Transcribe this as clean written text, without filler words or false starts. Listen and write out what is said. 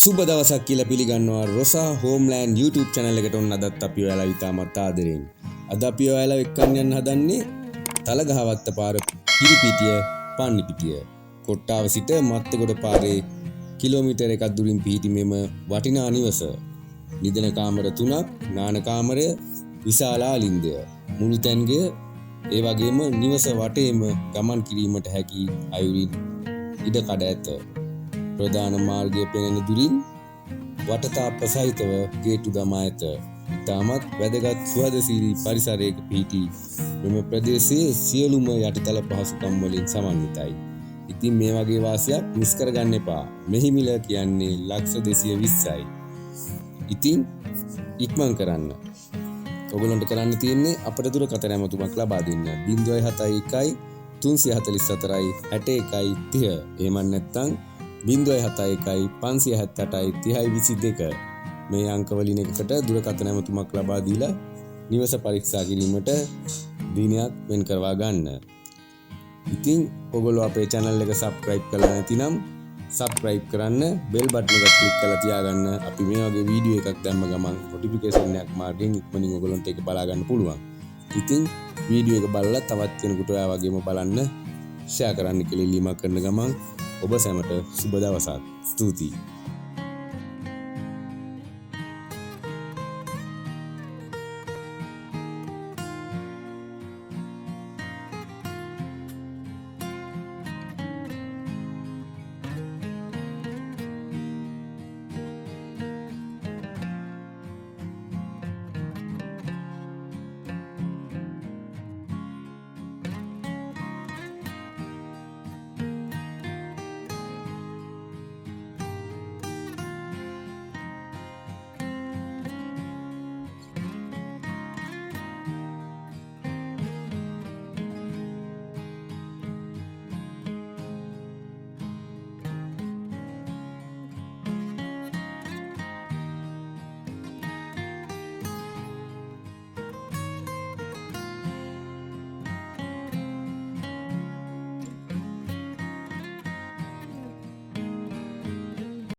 සුබ දවසක් කියලා පිළිගන්නවා රොසා හෝම්ලෑන්ඩ් YouTube channel එකට ඔන්න අදත් අපි ඔයාලා ඉතාමත් ආදරෙන්. අද අපි ඔයාලා එක්කන් යන්න හදන්නේ තලගහවත්ත පාර පිරිපිටිය පන්නිපිටිය. කොට්ටාව සිට මත්තගොඩ පාරේ කිලෝමීටර් එකක් දුරින් පිහිටි මෙම වටිනා නිවස. නිදන කාමර 3ක්, නාන කාමරය, විශාල ආලින්දය, මුළු තැන්ගය, ඒ වගේම නිවස වටේම ගමන් කිරීමට හැකි අයුරින් ඉඩ කඩ ඇත. ප්‍රධාන මාර්ගය පෙනෙන දුරින් වටතාප්ප සහිතව ගේට්ටු දමා ඇත. ඉතාමත් වැදගත් සුහදශීලී පරිසරයක පිහිටි මෙම ප්‍රදේශයේ සියලුම යටිතල පහසුකම් වලින් සමන්විතයි. ඉතින් මේ වගේ වාසියක් මිස් කරගන්න එපා. මෙහි මිල කියන්නේ ලක්ෂ 220යි. ඉතින් ඉක්මන් කරන්න. ඔයගොල්ලන්ට කරන්න තියෙන්නේ අපට දුරකථන ඇමතුමක් ලබා දෙන්න. 071 344යි 61යි 30. එහෙම නැත්නම් 071 578යි 30යි 22 මේ අංකවලින් එකකට දුරකථන ඇමතුමක් ලබා දීලා නිවස පරීක්ෂා කිරීමට දිනයක් වෙන් කරවා ගන්න. ඉතින් ඔයගොල්ලෝ අපේ channel එක subscribe කරලා නැතිනම් subscribe කරන්න, bell button එක click කරලා තියාගන්න. අපි මේ වගේ වීඩියෝ එකක් දැම්ම ගමන් notification එකක් මාර්ගෙන් ඉක්මනින් ඔයගොල්ලන්ට ඒක බලා ගන්න පුළුවන්. ඉතින් වීඩියෝ එක බලලා තවත් කෙනෙකුට ඔයා වගේම බලන්න share කරන්න කියලා ඉල්ලීමක් කරන ගමන් ඔබ සැමට සුබ දවසක්. ස්තුතියි.